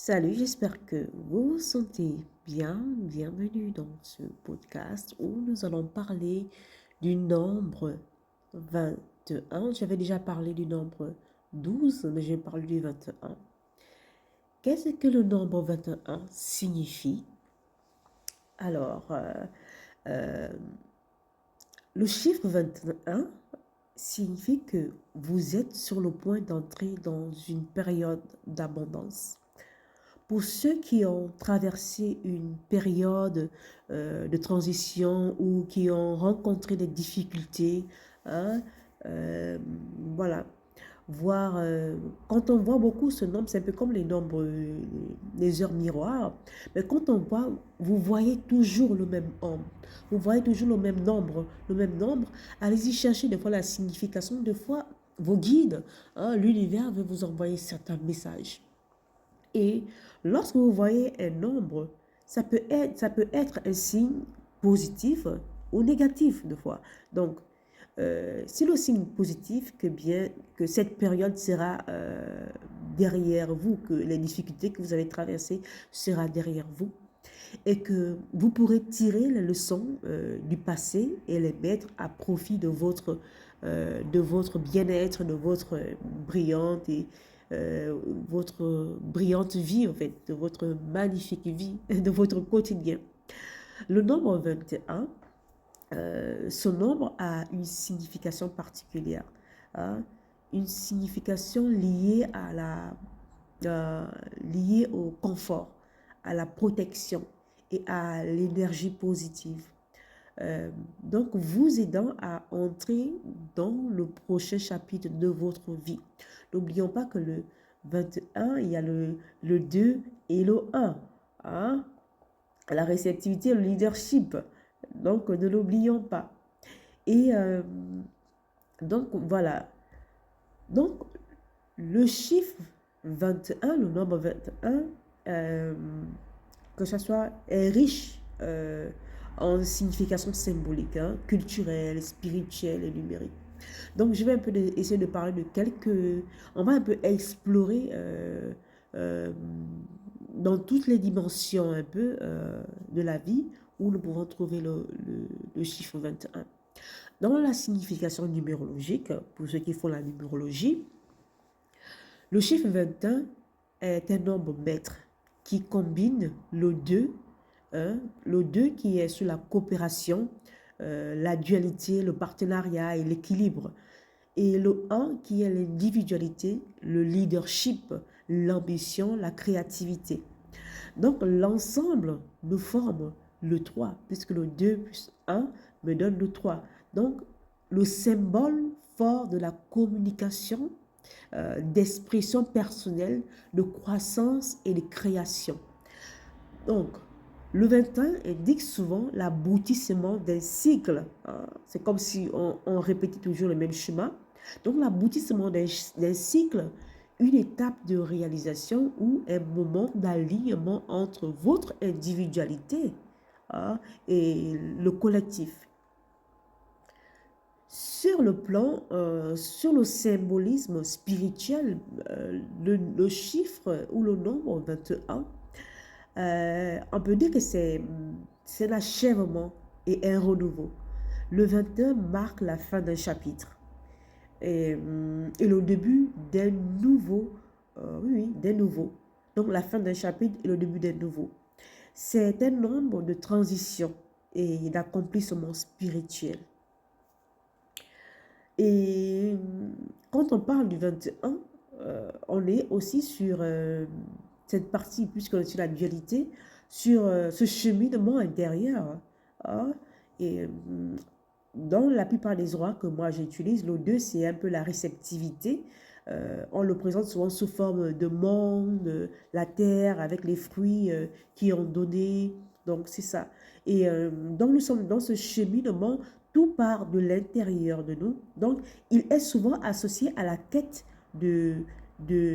Salut, j'espère que vous vous sentez bien. Bienvenue dans ce podcast où nous allons parler du nombre 21. J'avais déjà parlé du nombre 12, mais je vais parler du 21. Qu'est-ce que le nombre 21 signifie? Alors, euh, le chiffre 21 signifie que vous êtes sur le point d'entrer dans une période d'abondance. Pour ceux qui ont traversé une période de transition ou qui ont rencontré des difficultés, hein, euh, voilà, voir, quand on voit beaucoup ce nombre, c'est un peu comme les nombres, les heures miroirs, mais quand on voit, vous voyez toujours le même nombre, vous voyez toujours le même nombre, allez-y chercher des fois la signification, des fois vos guides, hein, l'univers veut vous envoyer certains messages. Et lorsque vous voyez un nombre, ça peut être un signe positif ou négatif de fois. Donc, si le signe positif, que cette période sera derrière vous, que les difficultés que vous avez traversées sera derrière vous, et que vous pourrez tirer les leçons du passé et les mettre à profit de votre bien-être, de brillante et votre brillante vie, en fait, de votre magnifique vie, de votre quotidien. Le nombre 21, ce nombre a une signification particulière, hein, une signification euh, liée au confort, à la protection et à l'énergie positive. Euh, donc, vous aidant à entrer dans le prochain chapitre de votre vie. N'oublions pas que le 21, il y a le 2 et le 1. Hein? La réceptivité, le leadership. Donc, ne l'oublions pas. Et donc, voilà. Donc, le chiffre 21, le nombre 21, euh, que ce soit est riche en signification symbolique, hein, culturelle, spirituelle et numérique. Donc, je vais un peu essayer de parler de quelques... On va un peu explorer euh, dans toutes les dimensions un peu de la vie où nous pouvons trouver le chiffre 21. Dans la signification numérologique, pour ceux qui font la numérologie, le chiffre 21 est un nombre maître qui combine le 2, hein, le 2 qui est sur la coopération, la dualité, le partenariat et l'équilibre. Et le 1 qui est l'individualité, le leadership, l'ambition, la créativité. Donc l'ensemble nous forme le 3, puisque le 2 plus 1 me donne le 3. Donc le symbole fort de la communication, d'expression personnelle, de croissance et de création. Donc, le 21 indique souvent l'aboutissement d'un cycle, hein. C'est comme si on répétait toujours le même chemin. Donc, l'aboutissement d'un cycle, une étape de réalisation ou un moment d'alignement entre votre individualité, hein, et le collectif. Sur le symbolisme spirituel, le chiffre ou le nombre 21, on peut dire que c'est l'achèvement et un renouveau. Le 21 marque la fin d'un chapitre et le début d'un nouveau, oui, oui, d'un nouveau. Donc la fin d'un chapitre et le début d'un nouveau. C'est un nombre de transition et d'accomplissement spirituel. Et quand on parle du 21, on est aussi sur cette partie, puisque sur la dualité, sur ce cheminement intérieur, hein. Et dans la plupart des oras que moi j'utilise, le 2, c'est un peu la réceptivité. On le présente souvent sous forme de monde, la terre avec les fruits qui ont donné. Donc c'est ça. Et donc nous sommes dans ce cheminement, tout part de l'intérieur de nous. Donc il est souvent associé à la quête de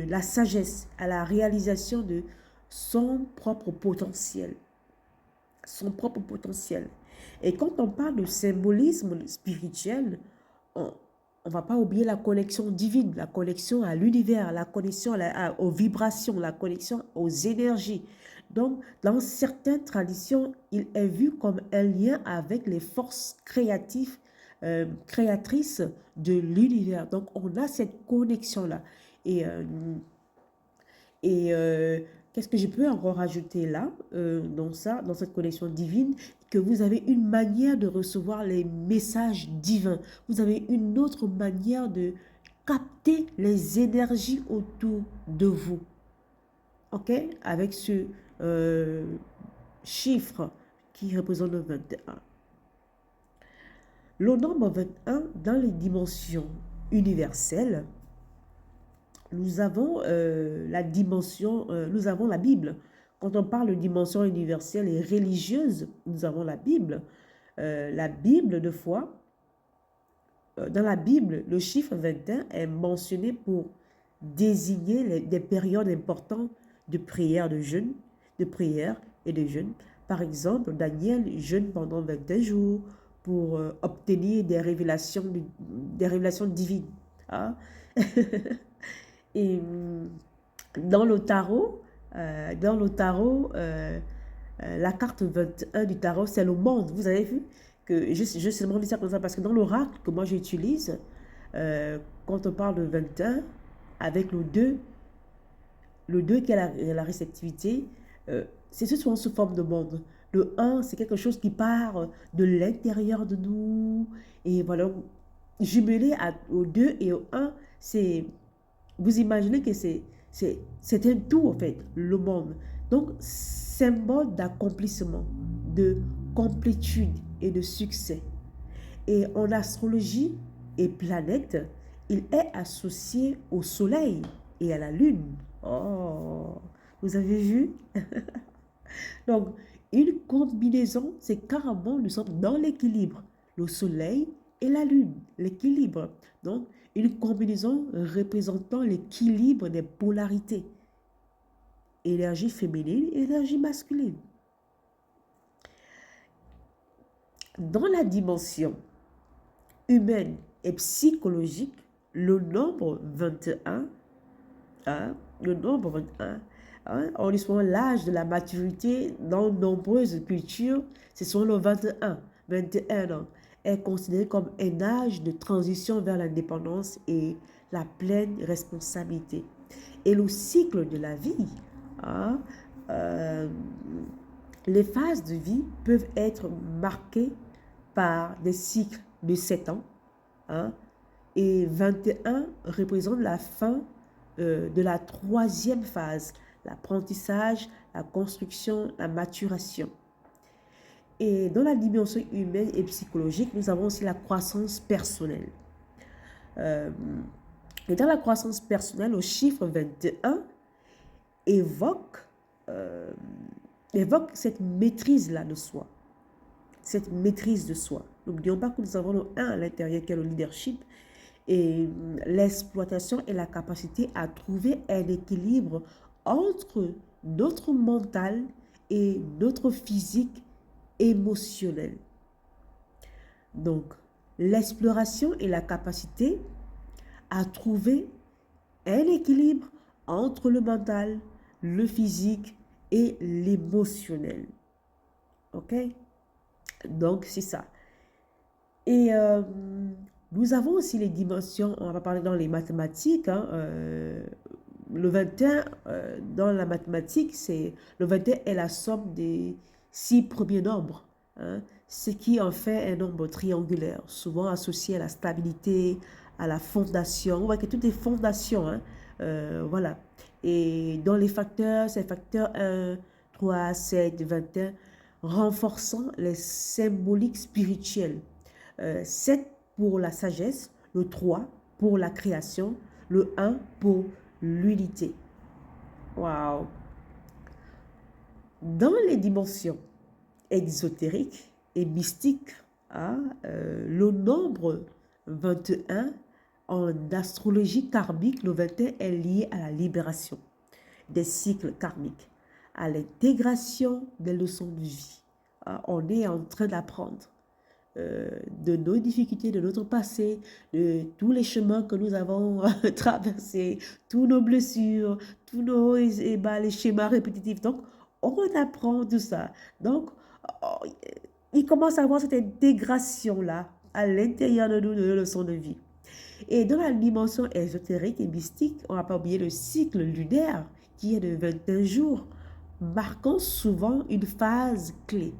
la sagesse, à la réalisation de son propre potentiel. Son propre potentiel. Et quand on parle de symbolisme spirituel, on ne va pas oublier la connexion divine, la connexion à l'univers, la connexion aux vibrations, la connexion aux énergies. Donc, dans certaines traditions, il est vu comme un lien avec les forces créatives, créatrices de l'univers. Donc, on a cette connexion-là. Et, euh, et qu'est-ce que je peux encore rajouter là, dans ça, dans cette connexion divine, que vous avez une manière de recevoir les messages divins. Vous avez une autre manière de capter les énergies autour de vous. OK? Avec ce euh, chiffre qui représente le 21. Le nombre 21 dans les dimensions universelles, nous avons la dimension, nous avons la Bible. Quand on parle de dimension universelle et religieuse, nous avons la Bible. La Bible, de foi, dans la Bible, le chiffre 21 est mentionné pour désigner des périodes importantes de prière, de jeûne, de prière et de jeûne. Par exemple, Daniel jeûne pendant 21 jours pour obtenir des révélations divines. Hein? Et dans le tarot, la carte 21 du tarot, c'est le monde. Vous avez vu que je seulement dis ça comme ça parce que dans l'oracle que moi j'utilise, quand on parle de 21, avec le 2 qui est la réceptivité, c'est souvent sous forme de monde. Le 1, c'est quelque chose qui part de l'intérieur de nous. Et voilà, jumelé au 2 et au 1, c'est vous imaginez que c'est un tout, en fait, le monde. Donc, symbole d'accomplissement, de complétude et de succès. Et en astrologie et planète, il est associé au soleil et à la lune. Oh, vous avez vu? Donc, une combinaison, c'est carrément, nous sommes dans l'équilibre. Le soleil et la lune, l'équilibre. Donc, une combinaison représentant l'équilibre des polarités. Énergie féminine et énergie masculine. Dans la dimension humaine et psychologique, le nombre 21, le nombre 21, on dit souvent l'âge de la maturité dans de nombreuses cultures, c'est souvent le 21, 21 ans, est considéré comme un âge de transition vers l'indépendance et la pleine responsabilité. Et le cycle de la vie, hein, euh, les phases de vie peuvent être marquées par des cycles de 7 ans, hein, et 21 représente la fin de la troisième phase, l'apprentissage, la construction, la maturation. Et dans la dimension humaine et psychologique, nous avons aussi la croissance personnelle. Euh, et dans la croissance personnelle, le chiffre 21 évoque, euh, évoque cette maîtrise-là de soi. Cette maîtrise de soi. N'oublions pas que nous avons le 1 à l'intérieur qui est le leadership et l'exploitation et la capacité à trouver un équilibre entre notre mental et notre physique émotionnel. Donc, l'exploration et la capacité à trouver un équilibre entre le mental, le physique et l'émotionnel. OK? Donc, c'est ça. Et nous avons aussi les dimensions, on va parler dans les mathématiques, hein, le 21, dans la mathématique, le 21 est la somme des 6 premiers nombres, hein, ce qui en fait un nombre triangulaire, souvent associé à la stabilité, à la fondation. On voit que tout est fondation, hein, voilà. Et dans les facteurs, c'est facteurs 1, 3, 7, 21, renforçant les symboliques spirituelles. 7 pour la sagesse, le 3 pour la création, le 1 pour l'unité. Waouh! Dans les dimensions exotériques et mystiques, hein, le nombre 21 en astrologie karmique, le 21 est lié à la libération des cycles karmiques, à l'intégration des leçons de vie. Hein, on est en train d'apprendre. de nos difficultés, de notre passé, de tous les chemins que nous avons traversés, tous nos blessures, tous nos et bas, les schémas répétitifs. Donc, on apprend tout ça. Donc, oh, il commence à avoir cette intégration-là à l'intérieur de nous, de nos leçons de vie. Et dans la dimension ésotérique et mystique, on n'a pas oublié le cycle lunaire qui est de 21 jours, marquant souvent une phase clé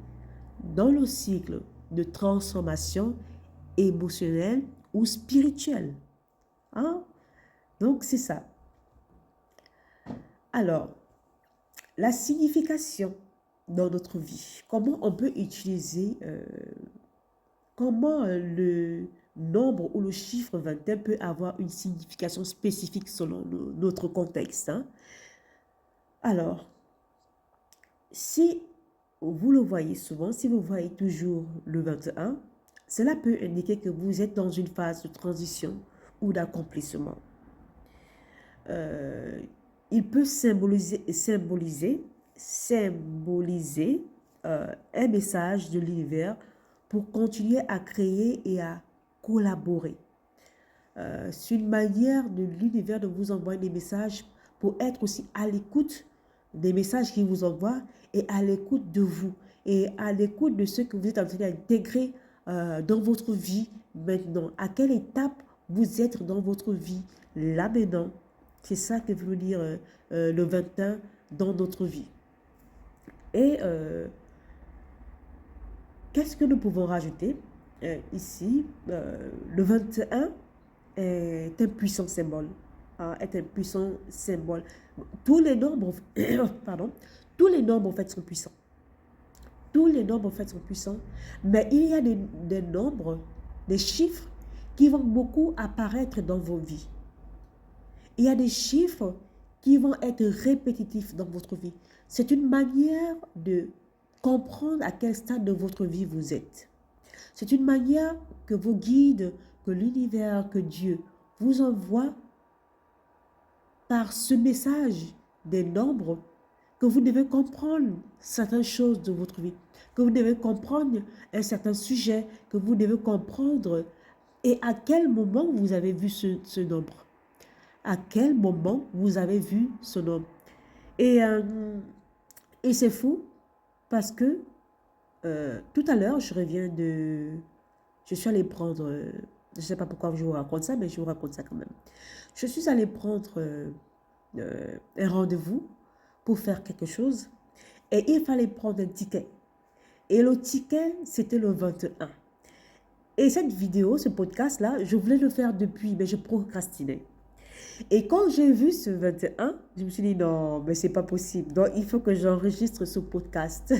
dans le cycle de transformation émotionnelle ou spirituelle. Hein? Donc, c'est ça. Alors, la signification dans notre vie. Comment on peut utiliser, comment le nombre ou le chiffre 21 peut avoir une signification spécifique selon notre contexte. Hein? Alors, si vous le voyez souvent, si vous voyez toujours le 21, cela peut indiquer que vous êtes dans une phase de transition ou d'accomplissement. Il peut symboliser un message de l'univers pour continuer à créer et à collaborer. C'est une manière de l'univers de vous envoyer des messages pour être aussi à l'écoute des messages qu'il vous envoie et à l'écoute de vous et à l'écoute de ce que vous êtes en train d'intégrer dans votre vie maintenant. À quelle étape vous êtes dans votre vie là maintenant? C'est ça que veut dire le 21 dans notre vie. Et qu'est-ce que nous pouvons rajouter ici? Le 21 est un puissant symbole. Est un puissant symbole. Tous les nombres, pardon, tous les nombres en fait sont puissants. Tous les nombres en fait sont puissants, mais il y a des nombres, des chiffres qui vont beaucoup apparaître dans vos vies. Il y a des chiffres qui vont être répétitifs dans votre vie. C'est une manière de comprendre à quel stade de votre vie vous êtes. C'est une manière que vos guides, que l'univers, que Dieu vous envoie par ce message des nombres que vous devez comprendre certaines choses de votre vie, que vous devez comprendre un certain sujet, que vous devez comprendre et à quel moment vous avez vu ce nombre. À quel moment vous avez vu ce nombre. Et c'est fou parce que tout à l'heure, je suis allée prendre, je ne sais pas pourquoi je vous raconte ça, mais je vous raconte ça quand même. Je suis allée prendre un rendez-vous pour faire quelque chose et il fallait prendre un ticket. Et le ticket, c'était le 21. Et cette vidéo, ce podcast-là, je voulais le faire depuis, mais je procrastinais. Et quand j'ai vu ce 21, je me suis dit non, mais c'est pas possible. Donc, il faut que j'enregistre ce podcast.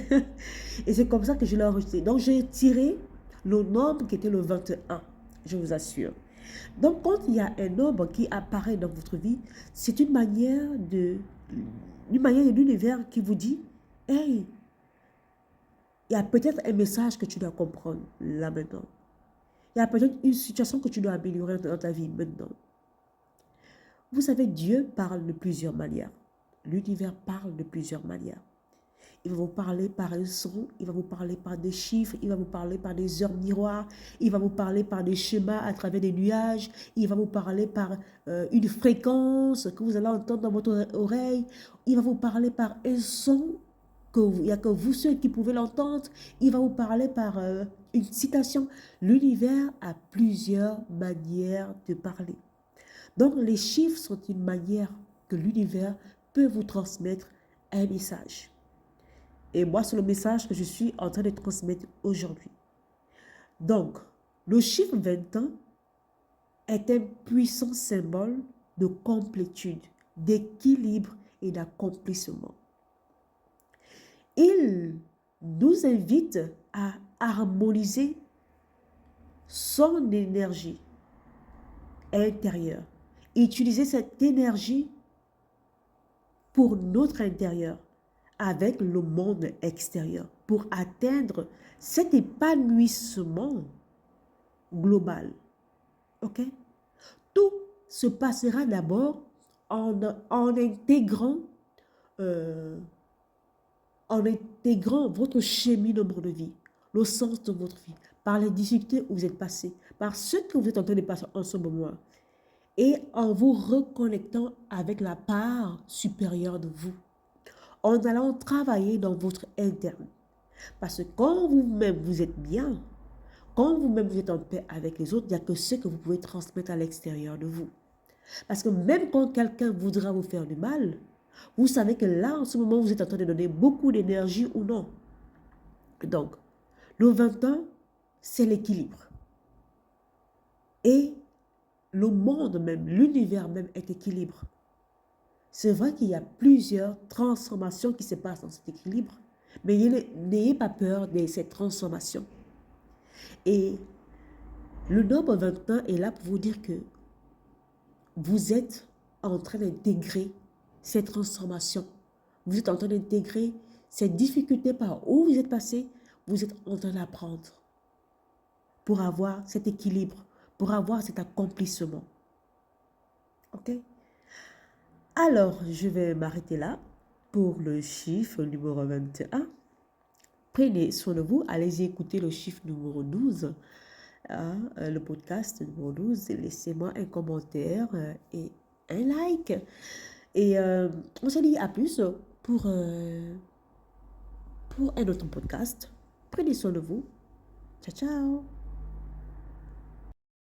Et c'est comme ça que je l'ai enregistré. Donc, j'ai tiré le nombre qui était le 21, je vous assure. Donc, quand il y a un nombre qui apparaît dans votre vie, c'est une manière de l'univers qui vous dit, hey, il y a peut-être un message que tu dois comprendre là maintenant. Il y a peut-être une situation que tu dois améliorer dans ta vie maintenant. Vous savez, Dieu parle de plusieurs manières. L'univers parle de plusieurs manières. Il va vous parler par un son, il va vous parler par des chiffres, il va vous parler par des heures miroirs, il va vous parler par des schémas à travers des nuages, il va vous parler par une fréquence que vous allez entendre dans votre oreille, il va vous parler par un son il n'y a que vous ceux qui pouvez l'entendre, il va vous parler par une citation. L'univers a plusieurs manières de parler. Donc, les chiffres sont une manière que l'univers peut vous transmettre un message. Et moi, c'est le message que je suis en train de transmettre aujourd'hui. Donc, le chiffre 21 est un puissant symbole de complétude, d'équilibre et d'accomplissement. Il nous invite à harmoniser son énergie intérieure. Utiliser cette énergie pour notre intérieur avec le monde extérieur pour atteindre cet épanouissement global. Ok? Tout se passera d'abord en intégrant votre cheminement de vie, le sens de votre vie. par les difficultés où vous êtes passé, par ce que vous êtes en train de passer en ce moment, et en vous reconnectant avec la part supérieure de vous, en allant travailler dans votre interne. Parce que quand vous-même vous êtes bien, quand vous-même vous êtes en paix avec les autres, il n'y a que ce que vous pouvez transmettre à l'extérieur de vous. Parce que même quand quelqu'un voudra vous faire du mal, vous savez que là, en ce moment, vous êtes en train de donner beaucoup d'énergie ou non. Donc, le 20 ans, c'est l'équilibre. Et le monde même, l'univers même est équilibre. C'est vrai qu'il y a plusieurs transformations qui se passent dans cet équilibre, mais n'ayez pas peur de cette transformation. Et le nombre 21 est là pour vous dire que vous êtes en train d'intégrer cette transformation. Vous êtes en train d'intégrer ces difficultés par où vous êtes passé. Vous êtes en train d'apprendre pour avoir cet équilibre, pour avoir cet accomplissement. OK? Alors, je vais m'arrêter là pour le chiffre numéro 21. Prenez soin de vous. Allez-y écouter le chiffre numéro 12, le podcast numéro 12. Laissez-moi un commentaire et un like. Et on se dit à plus pour un autre podcast. Prenez soin de vous. Ciao, ciao.